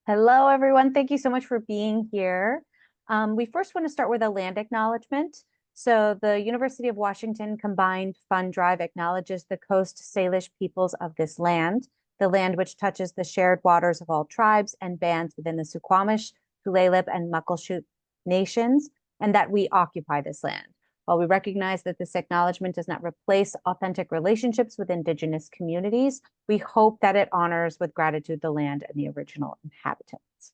Hello, everyone. Thank you so much for being here. We first want to start with a land acknowledgement. So the University of Washington Combined Fund Drive acknowledges the Coast Salish peoples of this land, the land which touches the shared waters of all tribes and bands within the Suquamish, Tulalip, and Muckleshoot nations, and that we occupy this land. While we recognize that this acknowledgement does not replace authentic relationships with Indigenous communities, we hope that it honors with gratitude the land and the original inhabitants.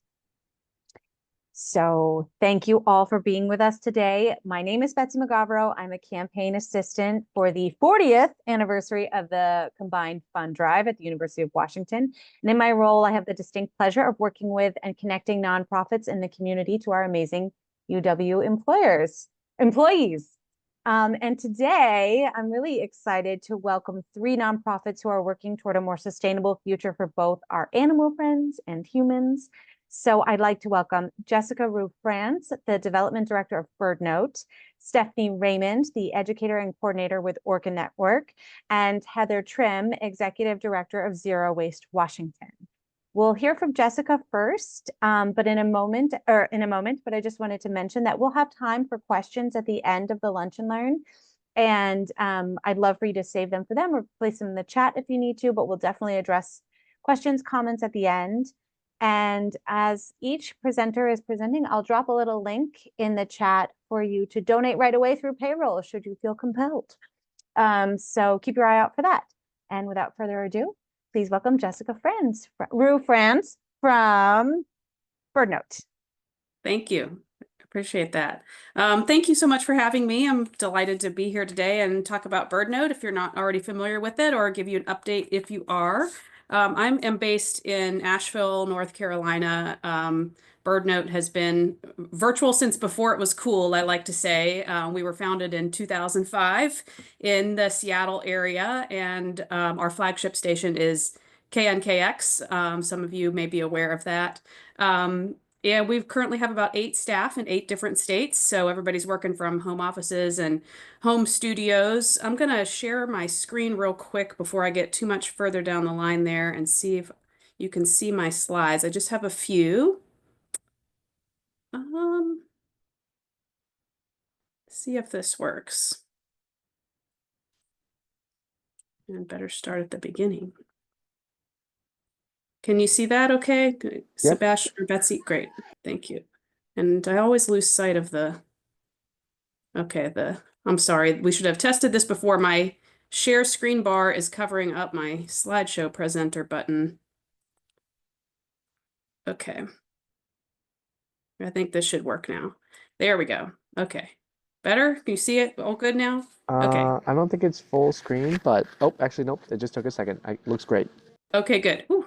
So thank you all for being with us today. My name is Betsy McGavro. I'm a campaign assistant for the 40th anniversary of the Combined Fund Drive at the University of Washington. And in my role, I have the distinct pleasure of working with and connecting nonprofits in the community to our amazing UW employees. And today, I'm really excited to welcome three nonprofits who are working toward a more sustainable future for both our animal friends and humans. So I'd like to welcome Jessica Rue-France, the Development Director of BirdNote, Stephanie Raymond, the Educator and Coordinator with Orca Network, and Heather Trim, Executive Director of Zero Waste Washington. We'll hear from Jessica first, but in a moment, but I just wanted to mention that we'll have time for questions at the end of the Lunch and Learn. And I'd love for you to save them for them or place them in the chat if you need to, but we'll definitely address questions, comments at the end. And as each presenter is presenting, I'll drop a little link in the chat for you to donate right away through payroll, should you feel compelled. So keep your eye out for that. And without further ado, please welcome Jessica Rue-France from BirdNote. Thank you. Appreciate that. Thank you so much for having me. I'm delighted to be here today and talk about BirdNote if you're not already familiar with it, or give you an update if you are. I am based in Asheville, North Carolina. BirdNote has been virtual since before it was cool, I like to say. We were founded in 2005 in the Seattle area, and our flagship station is KNKX. Some of you may be aware of that. Yeah, we currently have about 8 staff in 8 different states, so everybody's working from home offices and home studios. I'm going to share my screen real quick before I get too much further down the line there and see if you can see my slides. I just have a few. See if this works. And better start at the beginning. Can you see that okay? Yep. Sebastian or Betsy? Great. Thank you. And I always lose sight of I'm sorry. We should have tested this before. My share screen bar is covering up my slideshow presenter button. Okay. I think this should work now. There we go. Okay. Better? Can you see it all good now? Okay. I don't think it's full screen, but actually, nope. It just took a second. It looks great. Okay, good. Whew.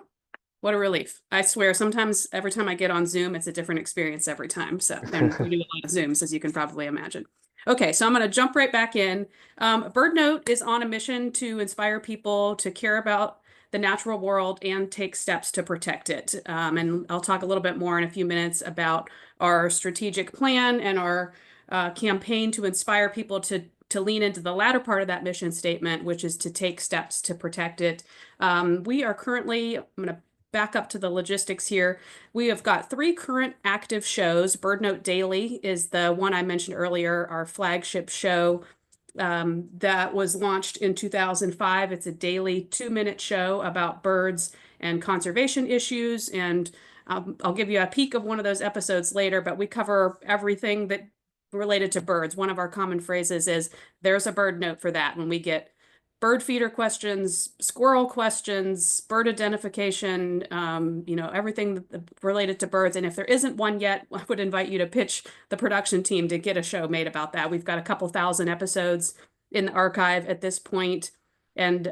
What a relief. I swear, sometimes every time I get on Zoom, it's a different experience every time. So, and we do a lot of Zooms, as you can probably imagine. Okay, so I'm going to jump right back in. BirdNote is on a mission to inspire people to care about the natural world and take steps to protect it. And I'll talk a little bit more in a few minutes about our strategic plan and our campaign to inspire people to lean into the latter part of that mission statement, which is to take steps to protect it. We are currently, I'm going to back up to the logistics here. We have got 3 current active shows. BirdNote Daily is the one I mentioned earlier, our flagship show that was launched in 2005. It's a daily 2-minute show about birds and conservation issues. And I'll give you a peek of one of those episodes later, but we cover everything that related to birds. One of our common phrases is, there's a bird note for that, when we get bird feeder questions, squirrel questions, bird identification, everything related to birds. And if there isn't one yet, I would invite you to pitch the production team to get a show made about that. We've got a couple thousand episodes in the archive at this point. And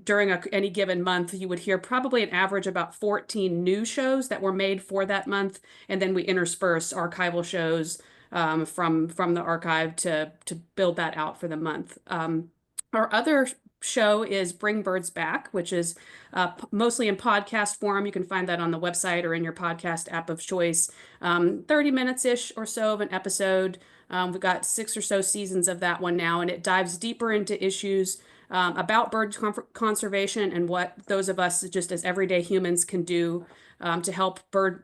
during any given month, you would hear probably an average about 14 new shows that were made for that month. And then we intersperse archival shows from the archive to build that out for the month. Our other show is Bring Birds Back, which is mostly in podcast form. You can find that on the website or in your podcast app of choice. 30 minutes-ish or so of an episode. We've got 6 or so seasons of that one now, and it dives deeper into issues about bird conservation and what those of us just as everyday humans can do to help bird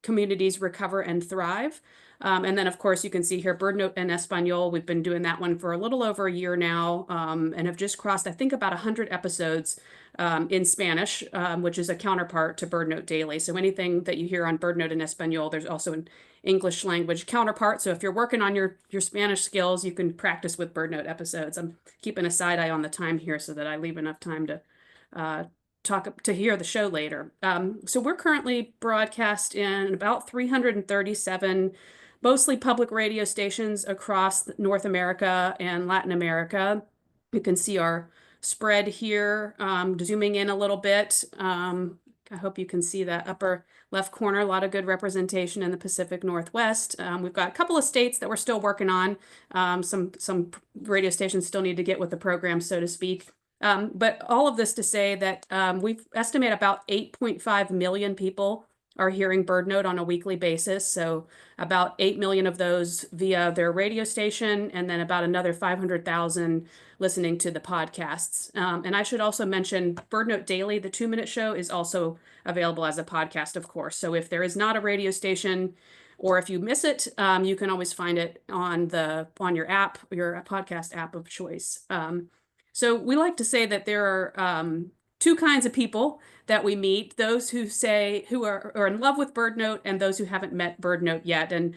communities recover and thrive. And then, of course, you can see here BirdNote in Espanol. We've been doing that one for a little over a year now, and have just crossed, I think, about 100 episodes in Spanish, which is a counterpart to BirdNote Daily. So anything that you hear on BirdNote in Espanol, there's also an English language counterpart. So if you're working on your Spanish skills, you can practice with BirdNote episodes. I'm keeping a side eye on the time here so that I leave enough time to hear the show later. So we're currently broadcast in about 337 mostly public radio stations across North America and Latin America. You can see our spread here, zooming in a little bit. I hope you can see that upper left corner, a lot of good representation in the Pacific Northwest. We've got a couple of states that we're still working on. Some radio stations still need to get with the program, so to speak. But all of this to say that we estimate about 8.5 million people are hearing BirdNote on a weekly basis. So about 8 million of those via their radio station, and then about another 500,000 listening to the podcasts. And I should also mention BirdNote Daily, the 2-minute show, is also available as a podcast, of course. So if there is not a radio station, or if you miss it, you can always find it on your app, your podcast app of choice. So we like to say that there are two kinds of people that we meet: those who are in love with BirdNote, and those who haven't met BirdNote yet. And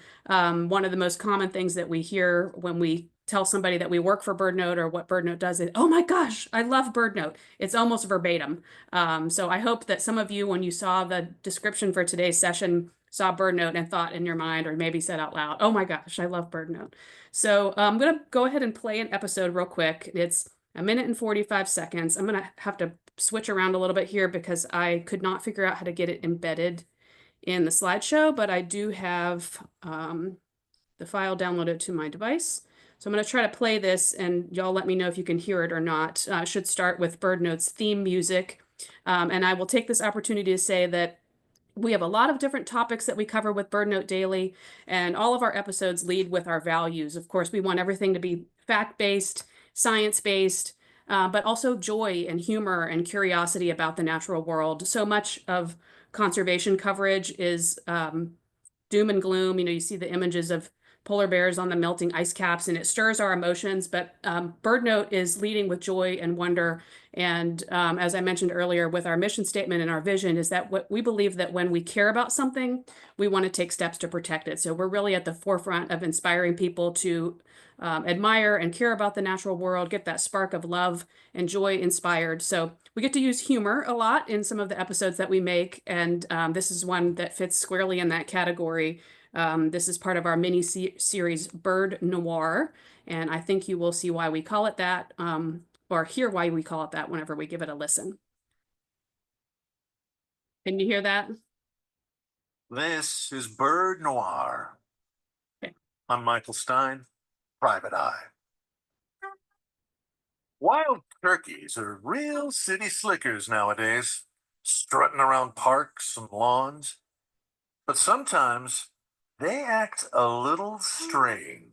one of the most common things that we hear when we tell somebody that we work for BirdNote or what BirdNote does is, "Oh my gosh, I love BirdNote." It's almost verbatim. So I hope that some of you, when you saw the description for today's session, saw BirdNote and thought in your mind, or maybe said out loud, "Oh my gosh, I love BirdNote." So I'm going to go ahead and play an episode real quick. It's 1 minute and 45 seconds. I'm going to have to switch around a little bit here because I could not figure out how to get it embedded in the slideshow, but I do have the file downloaded to my device. So I'm going to try to play this, and y'all let me know if you can hear it or not. I should start with BirdNote's theme music. And I will take this opportunity to say that we have a lot of different topics that we cover with BirdNote Daily, and all of our episodes lead with our values. Of course, we want everything to be fact-based, science-based, but also joy and humor and curiosity about the natural world. So much of conservation coverage is doom and gloom. You see the images of polar bears on the melting ice caps, and it stirs our emotions. But BirdNote is leading with joy and wonder. And as I mentioned earlier, with our mission statement and our vision, is that what we believe that when we care about something, we want to take steps to protect it. So we're really at the forefront of inspiring people to admire and care about the natural world, get that spark of love and joy inspired. So we get to use humor a lot in some of the episodes that we make. And this is one that fits squarely in that category. This is part of our mini series Bird Noir, and I think you will see why we call it that, or hear why we call it that whenever we give it a listen. Can you hear that? This is Bird Noir. Okay. I'm Michael Stein, Private Eye. Wild turkeys are real city slickers nowadays, strutting around parks and lawns. But sometimes they act a little strange.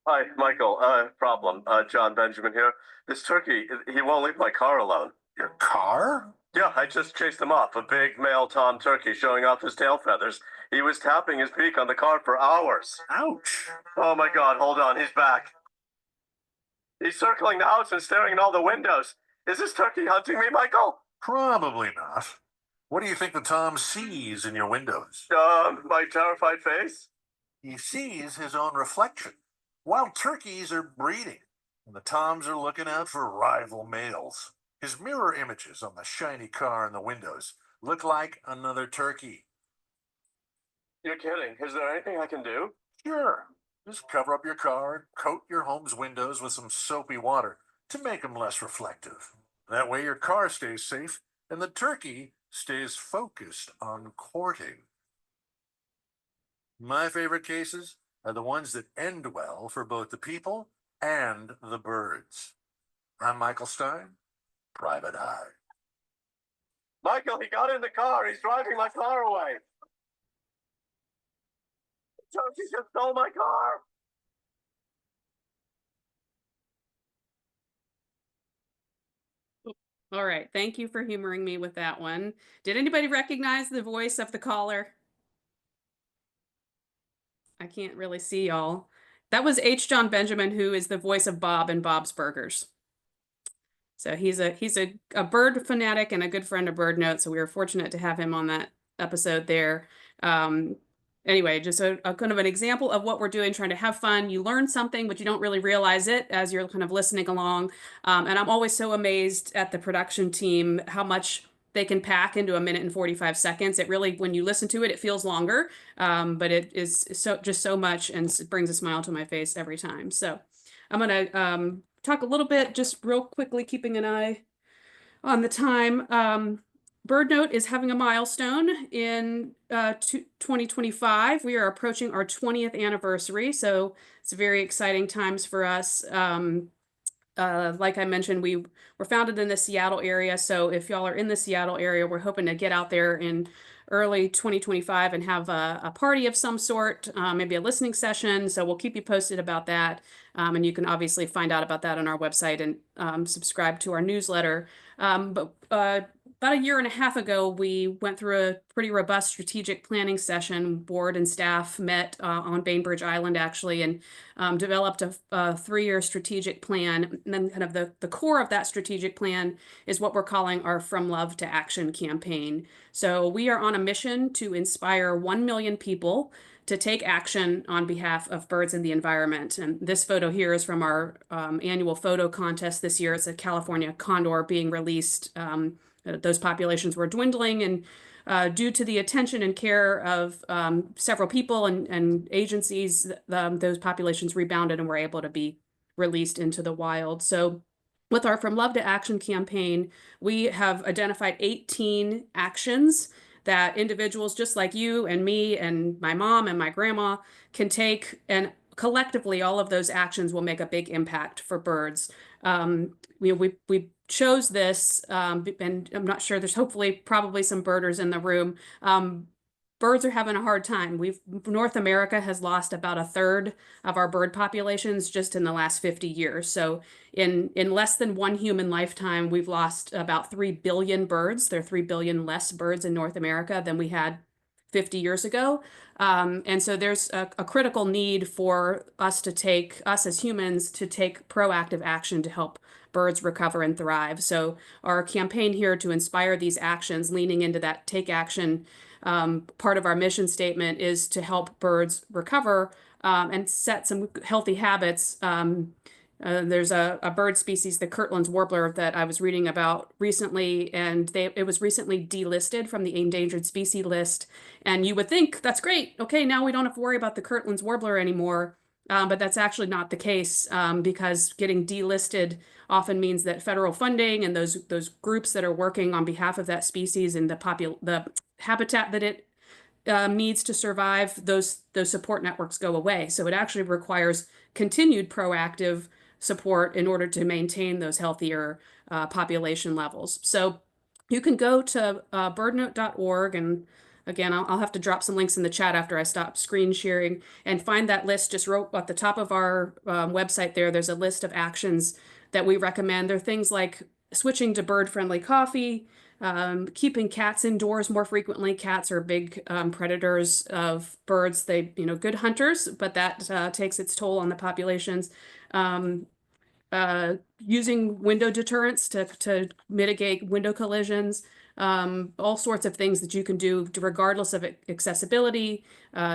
Hi, Michael. Problem. John Benjamin here. This turkey, he won't leave my car alone. Your car? Yeah, I just chased him off. A big male tom turkey showing off his tail feathers. He was tapping his beak on the car for hours. Ouch. Oh my God, hold on, he's back. He's circling the house and staring in all the windows. Is this turkey hunting me, Michael? Probably not. What do you think the Tom sees in your windows? My terrified face? He sees his own reflection. Wild turkeys are breeding, and the Toms are looking out for rival males. His mirror images on the shiny car in the windows look like another turkey. You're kidding. Is there anything I can do? Sure. Just cover up your car and coat your home's windows with some soapy water to make them less reflective. That way your car stays safe and the turkey stays focused on courting. My favorite cases are the ones that end well for both the people and the birds. I'm Michael Stein, Private Eye. Michael, he got in the car. He's driving my car away. The turkey just stole my car. All right. Thank you for humoring me with that one. Did anybody recognize the voice of the caller? I can't really see y'all. That was H. John Benjamin, who is the voice of Bob in Bob's Burgers. So he's a bird fanatic and a good friend of BirdNote. So we were fortunate to have him on that episode there. Um, anyway, just a kind of an example of what we're doing, trying to have fun. You learn something, but you don't really realize it as you're kind of listening along. And I'm always so amazed at the production team, how much they can pack into a minute and 45 seconds. It really, when you listen to it, it feels longer, but it is so much and it brings a smile to my face every time. So I'm going to talk a little bit, just real quickly, keeping an eye on the time. BirdNote is having a milestone in 2025. We are approaching our 20th anniversary, so it's very exciting times for us. Like I mentioned, we were founded in the Seattle area, so if y'all are in the Seattle area, we're hoping to get out there in early 2025 and have a party of some sort, maybe a listening session. So we'll keep you posted about that. And you can obviously find out about that on our website and subscribe to our newsletter. But about a year and a half ago, we went through a pretty robust strategic planning session. Board and staff met on Bainbridge Island, actually, and developed a three-year strategic plan. And then kind of the core of that strategic plan is what we're calling our From Love to Action campaign. So we are on a mission to inspire 1 million people to take action on behalf of birds and the environment. And this photo here is from our annual photo contest this year. It's a California condor being released. Those populations were dwindling, and due to the attention and care of several people and agencies, those populations rebounded and were able to be released into the wild. So with our From Love to Action campaign, we have identified 18 actions that individuals just like you and me and my mom and my grandma can take, and collectively all of those actions will make a big impact for birds. We chose this, and I'm not sure, there's hopefully probably some birders in the room. Birds are having a hard time. North America has lost about a third of our bird populations just in the last 50 years. So in less than one human lifetime, we've lost about 3 billion birds. There are 3 billion less birds in North America than we had 50 years ago. And so there's a critical need for us as humans to take proactive action to help birds recover and thrive. So our campaign here to inspire these actions, leaning into that take action, part of our mission statement is to help birds recover and set some healthy habits. There's a bird species, the Kirtland's warbler, that I was reading about recently, and it was recently delisted from the endangered species list. And you would think that's great. Okay, now we don't have to worry about the Kirtland's warbler anymore. But that's actually not the case, because getting delisted often means that federal funding and those groups that are working on behalf of that species and the habitat that it needs to survive, those support networks go away. So it actually requires continued proactive support in order to maintain those healthier population levels. So you can go to birdnote.org, and again, I'll have to drop some links in the chat after I stop screen sharing, and find that list. Just wrote at the top of our website there's a list of actions that we recommend. There are things like switching to bird-friendly coffee, keeping cats indoors more frequently. Cats are big predators of birds. They, good hunters, but that takes its toll on the populations. Using window deterrents to mitigate window collisions, all sorts of things that you can do regardless of accessibility,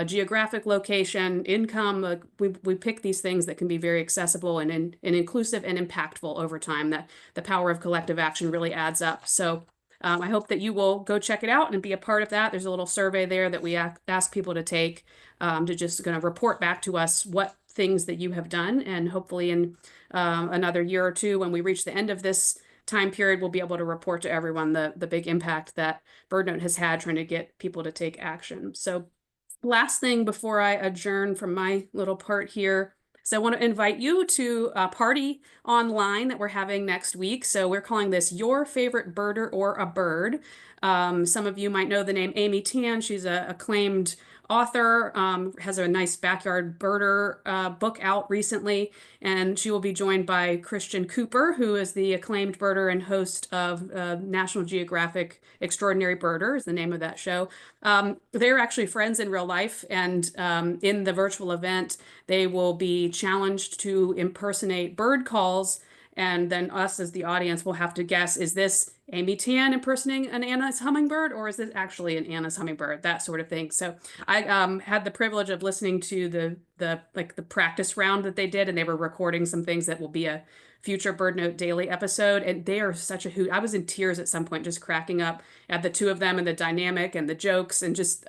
geographic location, income. We pick these things that can be very accessible and inclusive and impactful over time. That the power of collective action really adds up. So I hope that you will go check it out and be a part of that. There's a little survey there that we ask people to take, to just going to report back to us what things that you have done, and hopefully in another year or two, when we reach the end of this time period, we'll be able to report to everyone the big impact that BirdNote has had trying to get people to take action. So last thing before I adjourn from my little part here, so I want to invite you to a party online that we're having next week. So we're calling this Your Favorite Birder or a Bird. Some of you might know the name Amy Tan. She's an acclaimed author, has a nice backyard birder book out recently, and she will be joined by Christian Cooper, who is the acclaimed birder and host of National Geographic Extraordinary Birder is the name of that show. They're actually friends in real life, and in the virtual event, they will be challenged to impersonate bird calls, and then us as the audience will have to guess, is this Amy Tan impersonating an Anna's hummingbird, or is this actually an Anna's hummingbird? That sort of thing. So I had the privilege of listening to the practice round that they did, and they were recording some things that will be a future BirdNote Daily episode, and they are such a hoot. I was in tears at some point, just cracking up at the two of them and the dynamic and the jokes, and just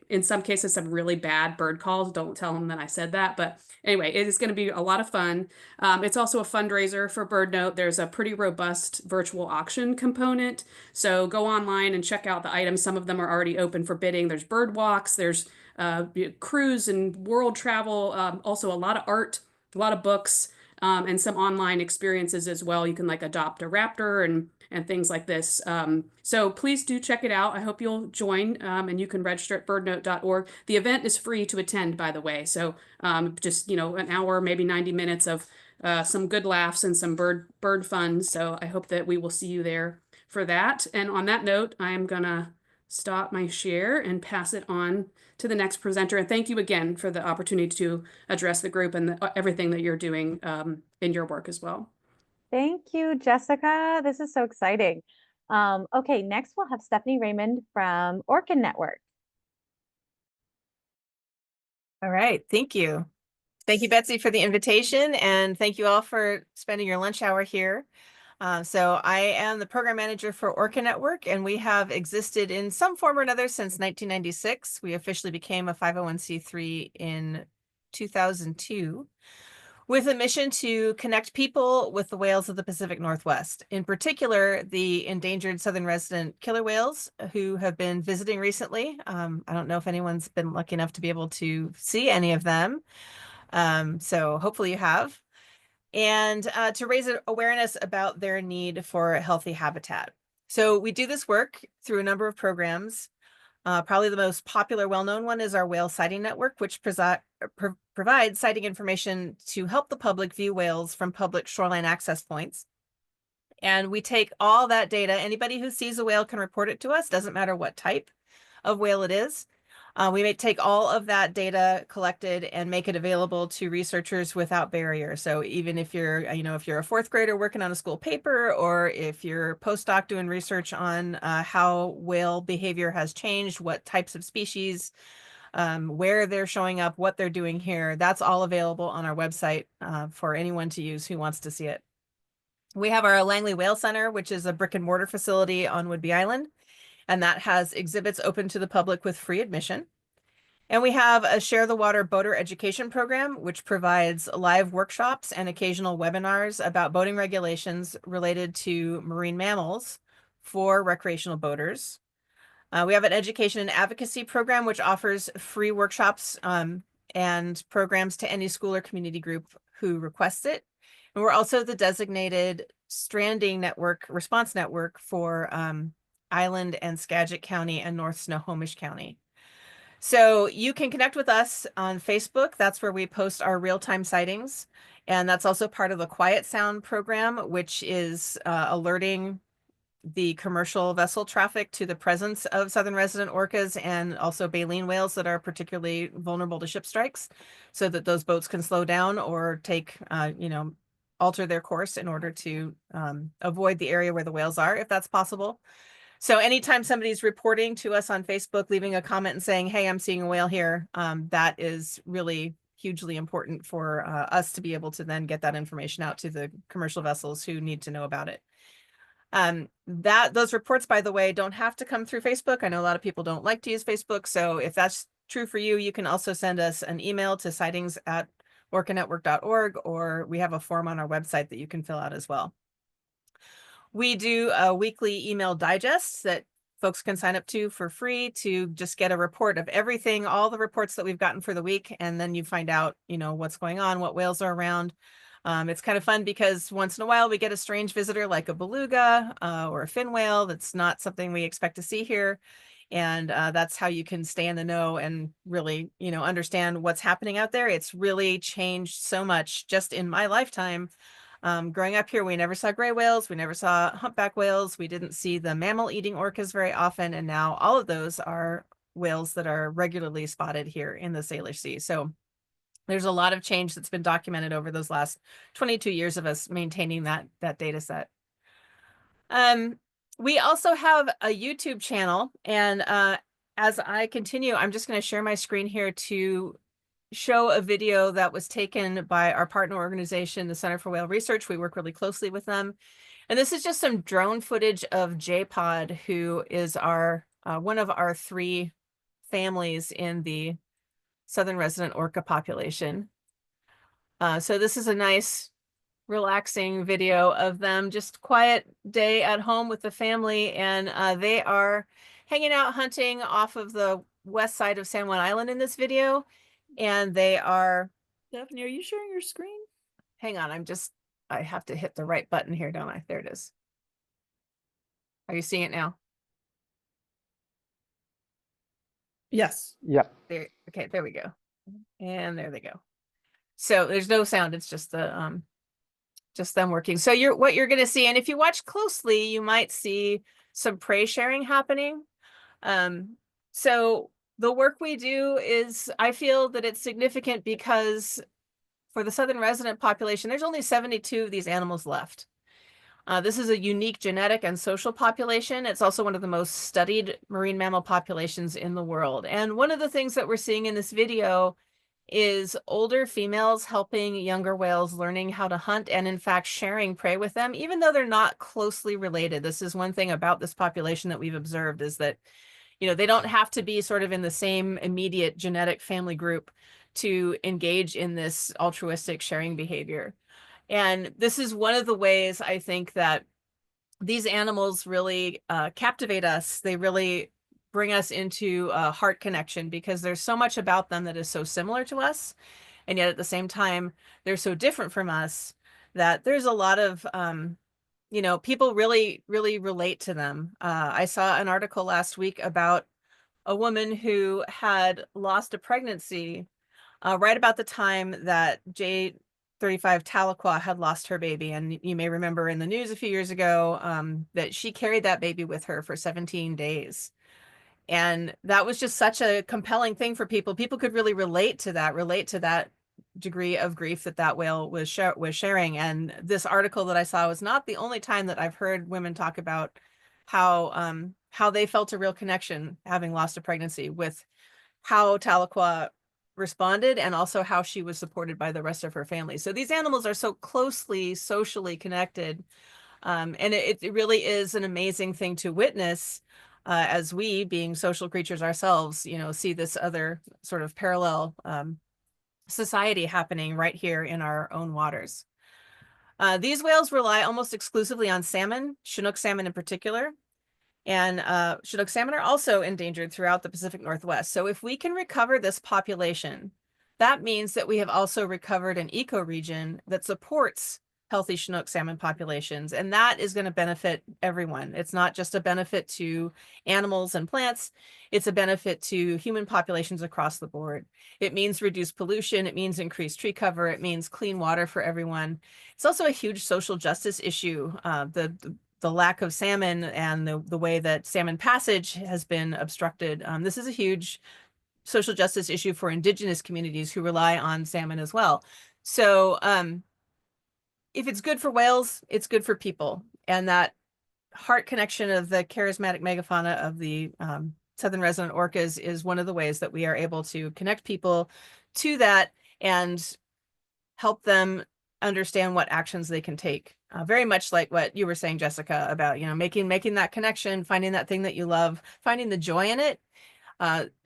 in some cases some really bad bird calls. Don't tell them that I said that, but anyway, it is going to be a lot of fun. It's also a fundraiser for BirdNote. There's a pretty robust virtual auction component, so go online and check out the items. Some of them are already open for bidding. There's bird walks, there's cruise and world travel, also a lot of art, a lot of books, and some online experiences as well. You can like adopt a raptor and things like this. So please do check it out. I hope you'll join, and you can register at birdnote.org. The event is free to attend, by the way. So just, an hour, maybe 90 minutes of some good laughs and some bird fun. So I hope that we will see you there for that. And on that note, I am gonna stop my share and pass it on to the next presenter. And thank you again for the opportunity to address the group and everything that you're doing in your work as well. Thank you, Jessica. This is so exciting. Okay, next we'll have Stephanie Raymond from Orchid Network. All right, thank you. Thank you, Betsy, for the invitation, and thank you all for spending your lunch hour here. So I am the program manager for Orchid Network, and we have existed in some form or another since 1996. We officially became a 501c3 in 2002, with a mission to connect people with the whales of the Pacific Northwest, in particular, the endangered southern resident killer whales who have been visiting recently. I don't know if anyone's been lucky enough to be able to see any of them. So hopefully you have. And to raise awareness about their need for a healthy habitat. So we do this work through a number of programs. Probably the most popular, well-known one is our Whale Sighting Network, which provides sighting information to help the public view whales from public shoreline access points. And we take all that data. Anybody who sees a whale can report it to us, doesn't matter what type of whale it is. We may take all of that data collected and make it available to researchers without barrier. So even if you're, if you're a fourth grader working on a school paper, or if you're a postdoc doing research on how whale behavior has changed, what types of species, where they're showing up, what they're doing here, that's all available on our website for anyone to use who wants to see it. We have our Langley Whale Center, which is a brick and mortar facility on Whidbey Island, and that has exhibits open to the public with free admission. And we have a Share the Water boater education program, which provides live workshops and occasional webinars about boating regulations related to marine mammals for recreational boaters. We have an education and advocacy program, which offers free workshops and programs to any school or community group who requests it. And we're also the designated stranding network, response network for Island and Skagit County and North Snohomish County. So you can connect with us on Facebook. That's where we post our real-time sightings. And that's also part of the Quiet Sound program, which is alerting the commercial vessel traffic to the presence of southern resident orcas and also baleen whales that are particularly vulnerable to ship strikes, so that those boats can slow down or take, alter their course in order to avoid the area where the whales are, if that's possible. So anytime somebody's reporting to us on Facebook, leaving a comment and saying, hey, I'm seeing a whale here, that is really hugely important for us to be able to then get that information out to the commercial vessels who need to know about it. Those reports, by the way, don't have to come through Facebook. I know a lot of people don't like to use Facebook. So if that's true for you, you can also send us an email to sightings@orchanetwork.org, or we have a form on our website that you can fill out as well. We do a weekly email digest that folks can sign up to for free to just get a report of everything, all the reports that we've gotten for the week. And then you find out, what's going on, what whales are around. It's kind of fun because once in a while we get a strange visitor like a beluga or a fin whale. That's not something we expect to see here. And that's how you can stay in the know and really, understand what's happening out there. It's really changed so much just in my lifetime. Growing up here, we never saw gray whales. We never saw humpback whales. We didn't see the mammal-eating orcas very often. And now all of those are whales that are regularly spotted here in the Salish Sea. So there's a lot of change that's been documented over those last 22 years of us maintaining that data set. We also have a YouTube channel, and as I continue, I'm just going to share my screen here to show a video that was taken by our partner organization, the Center for Whale Research. We work really closely with them. And this is just some drone footage of J-Pod, who is our one of our 3 families in the southern resident orca population. So this is a nice, relaxing video of them, just quiet day at home with the family, and they are hanging out hunting off of the west side of San Juan Island in this video. And they are, Stephanie, are you sharing your screen? hang on, I have to hit the right button here, don't I? There it is. Are you seeing it now? Yes. Yep. There, okay, there we go. And there they go. So there's no sound, it's just the just them working. So what you're going to see, and if you watch closely, you might see some prey sharing happening. So the work we do is, I feel that it's significant because for the southern resident population, there's only 72 of these animals left. This is a unique genetic and social population. It's also one of the most studied marine mammal populations in the world. And one of the things that we're seeing in this video is older females helping younger whales learning how to hunt, and in fact sharing prey with them, even though they're not closely related. This is one thing about this population that we've observed, is that they don't have to be sort of in the same immediate genetic family group to engage in this altruistic sharing behavior. And this is one of the ways I think that these animals really captivate us. They really bring us into a heart connection, because there's so much about them that is so similar to us. And yet at the same time, they're so different from us that there's a lot of, people really, really relate to them. I saw an article last week about a woman who had lost a pregnancy right about the time that J35 Tahlequah had lost her baby. And you may remember in the news a few years ago that she carried that baby with her for 17 days. And that was just such a compelling thing for people. People could really relate to that degree of grief that whale was sharing. And this article that I saw was not the only time that I've heard women talk about how they felt a real connection having lost a pregnancy with how Tahlequah responded, and also how she was supported by the rest of her family. So these animals are so closely socially connected. And it really is an amazing thing to witness as we, being social creatures ourselves, see this other sort of parallel society happening right here in our own waters. These whales rely almost exclusively on salmon, Chinook salmon in particular. And Chinook salmon are also endangered throughout the Pacific Northwest. So if we can recover this population, that means that we have also recovered an ecoregion that supports healthy Chinook salmon populations. And that is going to benefit everyone. It's not just a benefit to animals and plants. It's a benefit to human populations across the board. It means reduced pollution. It means increased tree cover. It means clean water for everyone. It's also a huge social justice issue. The lack of salmon and the way that salmon passage has been obstructed. This is a huge social justice issue for indigenous communities who rely on salmon as well. So if it's good for whales, it's good for people. And that heart connection of the charismatic megafauna of the southern resident orcas is one of the ways that we are able to connect people to that and help them understand what actions they can take. Very much like what you were saying, Jessica, about making that connection, finding that thing that you love, finding the joy in it,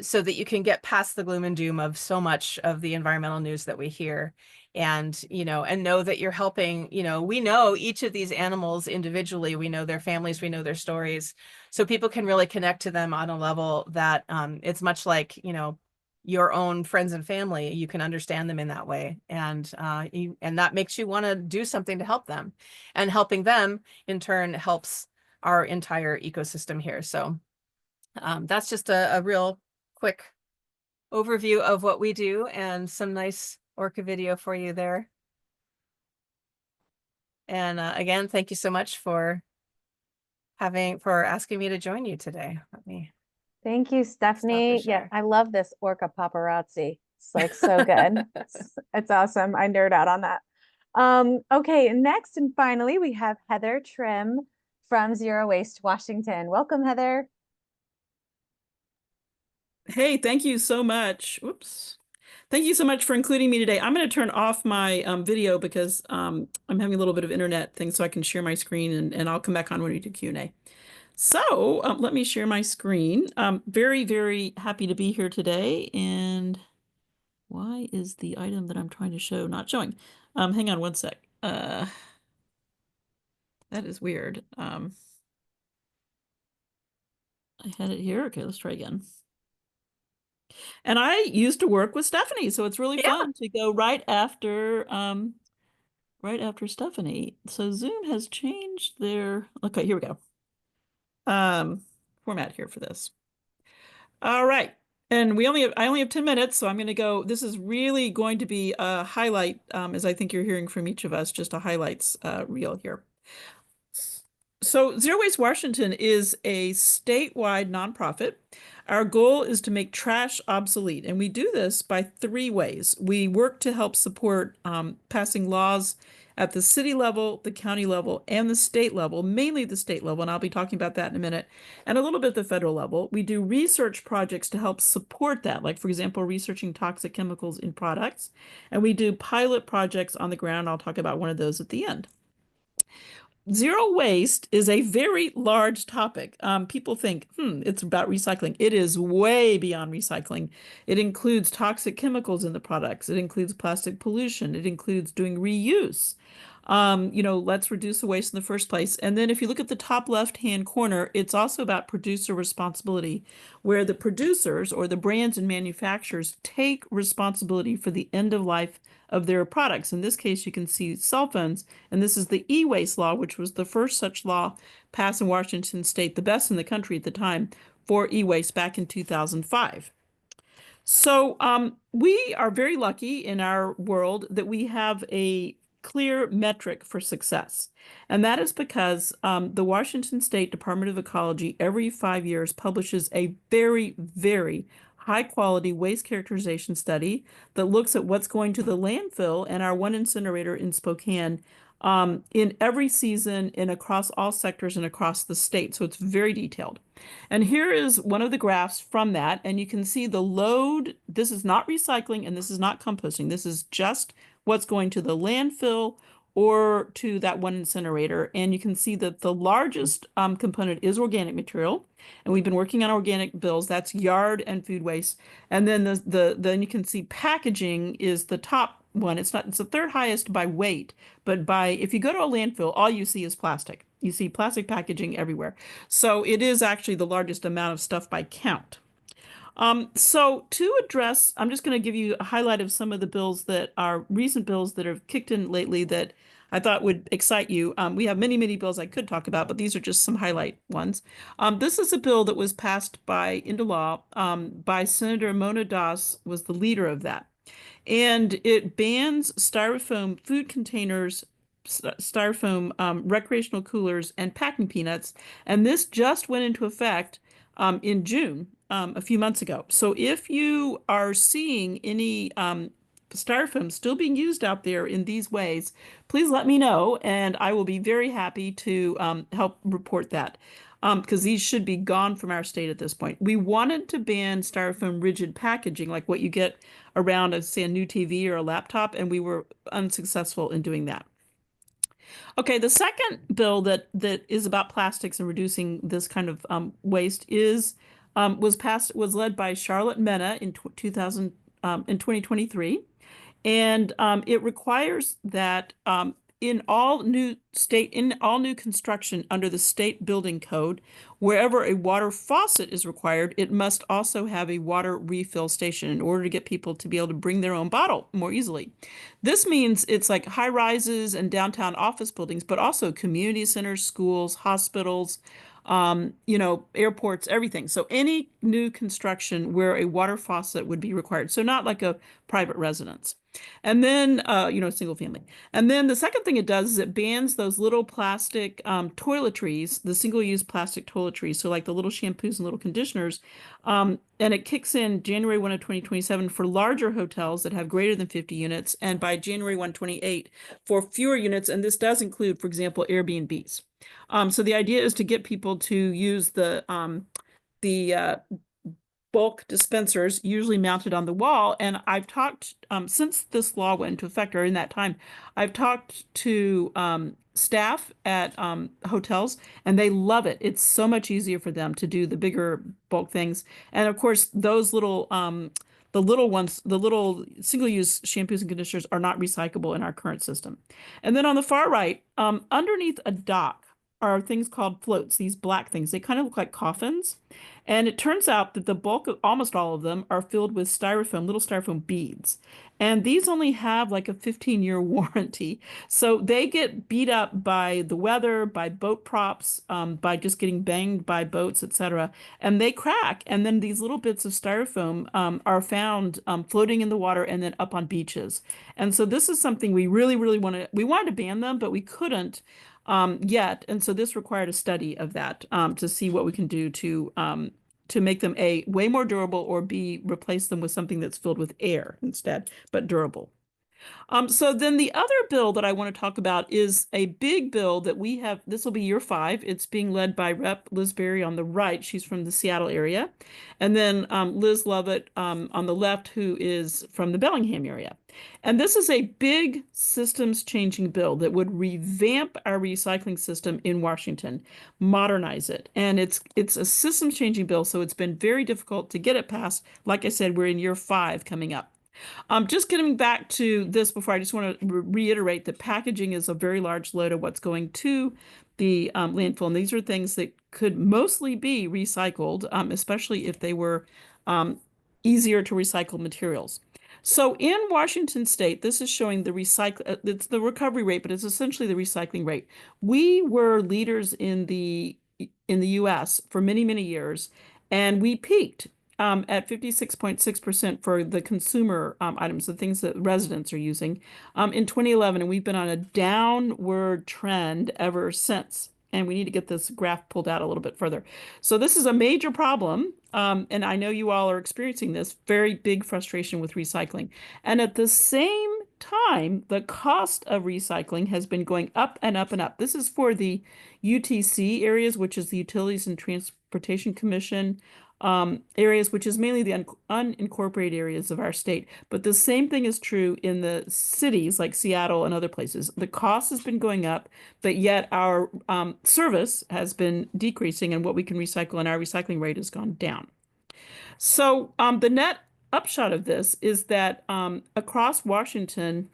so that you can get past the gloom and doom of so much of the environmental news that we hear, and know that you're helping. We know each of these animals individually. We know their families. We know their stories, so people can really connect to them on a level that it's much like your own friends and family. You can understand them in that way, and that makes you want to do something to help them, and helping them in turn helps our entire ecosystem here. So That's just a real quick overview of what we do and some nice orca video for you there. And again, thank you so much for asking me to join you today. Let me Thank you, Stephanie. Yeah, share. I love this orca paparazzi. It's like so good. It's awesome. I nerd out on that. Okay, next and finally, we have Heather Trim from Zero Waste Washington. Welcome, Heather. Hey, thank you so much. Whoops. Thank you so much for including me today. I'm going to turn off my video because I'm having a little bit of internet thing, so I can share my screen, and I'll come back on when we do Q&A. So let me share my screen. Very, very happy to be here today. And why is the item that I'm trying to show not showing? Hang on one sec. That is weird. I had it here. Okay, let's try again. And I used to work with Stephanie, so it's really fun to go right after Stephanie. So Zoom has changed their, okay, here we go. Format here for this. All right. And I only have 10 minutes, so I'm going to go. This is really going to be a highlight, as I think you're hearing from each of us, just a highlights reel here. So Zero Waste Washington is a statewide nonprofit. Our goal is to make trash obsolete, and we do this by 3 ways. We work to help support passing laws at the city level, the county level, and the state level, mainly the state level, and I'll be talking about that in a minute, and a little bit the federal level. We do research projects to help support that, like, for example, researching toxic chemicals in products, and we do pilot projects on the ground. I'll talk about one of those at the end. Zero waste is a very large topic. People think, it's about recycling. It is way beyond recycling. It includes toxic chemicals in the products. It includes plastic pollution. It includes doing reuse. Let's reduce the waste in the first place. And then if you look at the top left-hand corner, it's also about producer responsibility, where the producers or the brands and manufacturers take responsibility for the end of life of their products. In this case, you can see cell phones, and this is the e-waste law, which was the first such law passed in Washington State, the best in the country at the time for e-waste back in 2005. So we are very lucky in our world that we have a clear metric for success. And that is because the Washington State Department of Ecology every 5 years publishes a very, very high quality waste characterization study that looks at what's going to the landfill and our one incinerator in Spokane in every season and across all sectors and across the state. So it's very detailed. And here is one of the graphs from that. And you can see the load. This is not recycling and this is not composting. This is just what's going to the landfill or to that one incinerator. And you can see that the largest component is organic material. And we've been working on organic bills. That's yard and food waste. And then then you can see packaging is the top one. It's the third highest by weight, but if you go to a landfill, all you see is plastic. You see plastic packaging everywhere. So it is actually the largest amount of stuff by count. So to address, I'm just going to give you a highlight of some of the bills that are recent bills that have kicked in lately that I thought would excite you. We have many, many bills I could talk about, but these are just some highlight ones. This is a bill that was passed into law by Senator Mona Das, was the leader of that. And it bans styrofoam food containers, styrofoam recreational coolers, and packing peanuts. And this just went into effect in June, a few months ago. So if you are seeing any styrofoam still being used out there in these ways, please let me know, and I will be very happy to help report that. Because these should be gone from our state at this point. We wanted to ban styrofoam rigid packaging, like what you get around, say, a new TV or a laptop, and we were unsuccessful in doing that. Okay, the second bill that is about plastics and reducing this kind of waste was led by Charlotte Mena in 2023, and it requires that in all new construction under the state building code, wherever a water faucet is required, it must also have a water refill station in order to get people to be able to bring their own bottle more easily. This means it's like high rises and downtown office buildings, but also community centers, schools, hospitals, you know, airports, everything. So any new construction where a water faucet would be required. So not like a private residence. And then, you know, single family. And then the second thing it does is it bans those little plastic toiletries, the single-use plastic toiletries. So like the little shampoos and little conditioners. And it kicks in January 1 of 2027 for larger hotels that have greater than 50 units. And by January 1, 28 for fewer units. And this does include, for example, Airbnbs. So the idea is to get people to use the bulk dispensers usually mounted on the wall. And I've talked, since this law went into effect, or in that time, I've talked to staff at hotels, and they love it. It's so much easier for them to do the bigger bulk things. And of course, those little, the little ones, the little single-use shampoos and conditioners are not recyclable in our current system. And then on the far right, underneath a dock are things called floats, these black things. They kind of look like coffins. And it turns out that the bulk of almost all of them are filled with styrofoam, little styrofoam beads. And these only have like a 15-year warranty. So they get beat up by the weather, by boat props, by just getting banged by boats, etc. And they crack. And then these little bits of styrofoam are found floating in the water and then up on beaches. And so this is something we really, really we wanted to ban them, but we couldn't yet. And so this required a study of that to see what we can do to make them A, way more durable, or B, replace them with something that's filled with air instead, but durable. So then the other bill that I want to talk about is a big bill that we have. This will be year 5. It's being led by Rep. Liz Berry on the right. She's from the Seattle area. And then Liz Lovett on the left, who is from the Bellingham area. And this is a big systems changing bill that would revamp our recycling system in Washington, modernize it. And it's a systems changing bill, so it's been very difficult to get it passed. Like I said, we're in year 5 coming up. Just getting back to this before, I just want to reiterate that packaging is a very large load of what's going to the landfill. And these are things that could mostly be recycled, especially if they were easier to recycle materials. So in Washington State, this is showing it's the recovery rate, but it's essentially the recycling rate. We were leaders in the US for many, many years, and we peaked at 56.6% for the consumer items, the things that residents are using in 2011. And we've been on a downward trend ever since. And we need to get this graph pulled out a little bit further. So this is a major problem. And I know you all are experiencing this very big frustration with recycling. And at the same time, the cost of recycling has been going up and up and up. This is for the UTC areas, which is the Utilities and Transportation Commission areas, which is mainly the unincorporated areas of our state. But the same thing is true in the cities like Seattle and other places. The cost has been going up, but yet our service has been decreasing, and what we can recycle and our recycling rate has gone down. So the net upshot of this is that across Washington,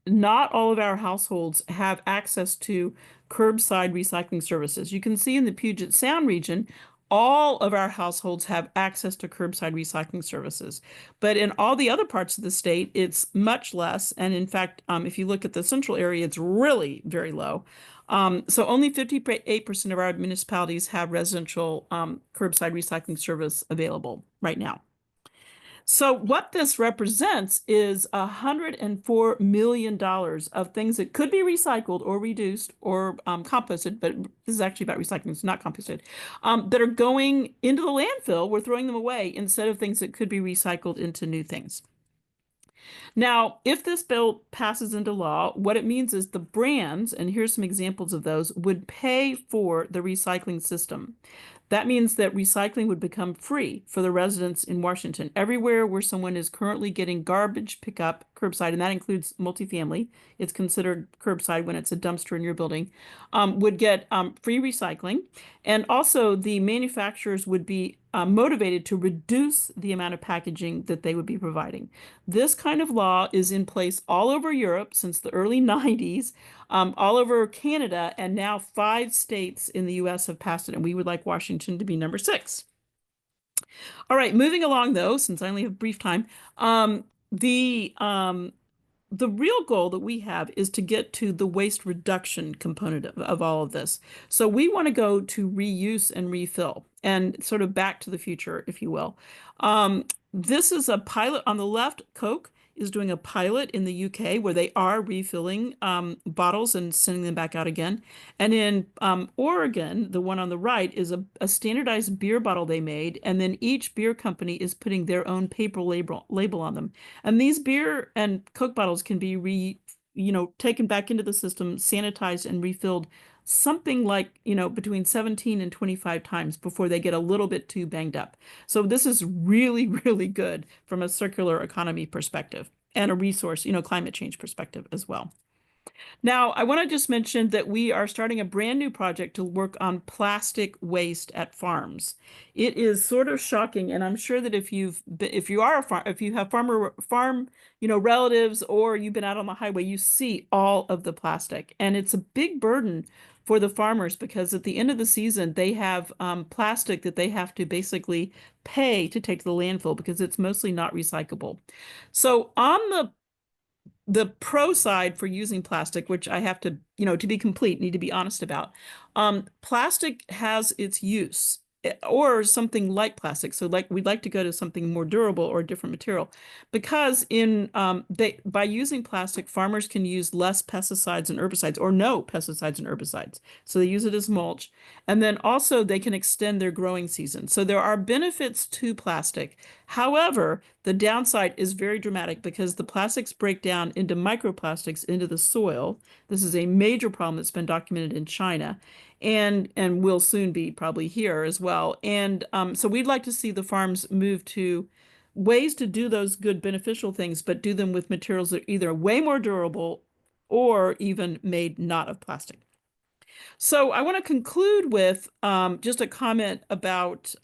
not all of our households have access to curbside recycling services. You can see in the Puget Sound region, all of our households have access to curbside recycling services. But in all the other parts of the state, it's much less. And in fact, if you look at the central area, it's really very low. So only 58% of our municipalities have residential curbside recycling service available right now. So what this represents is $104 million of things that could be recycled or reduced or composted, but this is actually about recycling, it's not composted, that are going into the landfill. We're throwing them away instead of things that could be recycled into new things. Now, if this bill passes into law, what it means is the brands, and here's some examples of those, would pay for the recycling system. That means that recycling would become free for the residents in Washington. Everywhere where someone is currently getting garbage pickup curbside, and that includes multifamily, it's considered curbside when it's a dumpster in your building, would get free recycling. And also the manufacturers would be motivated to reduce the amount of packaging that they would be providing. This kind of law is in place all over Europe since the early 90s, all over Canada, and now 5 states in the US have passed it, and we would like Washington to be number 6. All right, moving along though, since I only have brief time, the real goal that we have is to get to the waste reduction component of all of this. So we want to go to reuse and refill and sort of back to the future, if you will. This is a pilot on the left. Coke is doing a pilot in the UK where they are refilling bottles and sending them back out again. And in Oregon, the one on the right is a standardized beer bottle they made, and then each beer company is putting their own paper label on them. And these beer and Coke bottles can be taken back into the system, sanitized and refilled something like, between 17 and 25 times before they get a little bit too banged up. So this is really, really good from a circular economy perspective and a resource, climate change perspective as well. Now, I want to just mention that we are starting a brand new project to work on plastic waste at farms. It is sort of shocking, and I'm sure that if you have farm, relatives, or you've been out on the highway, you see all of the plastic, and it's a big burden for the farmers because at the end of the season they have plastic that they have to basically pay to take to the landfill because it's mostly not recyclable. So on the pro side for using plastic, which I have to, to be complete, need to be honest about, plastic has its use, or something like plastic. So we'd like to go to something more durable or a different material, because by using plastic, farmers can use less pesticides and herbicides, or no pesticides and herbicides. So they use it as mulch. And then also they can extend their growing season. So there are benefits to plastic. However, the downside is very dramatic because the plastics break down into microplastics into the soil. This is a major problem that's been documented in China and will soon be probably here as well. And so we'd like to see the farms move to ways to do those good beneficial things, but do them with materials that are either way more durable or even made not of plastic. So I want to conclude with just a comment about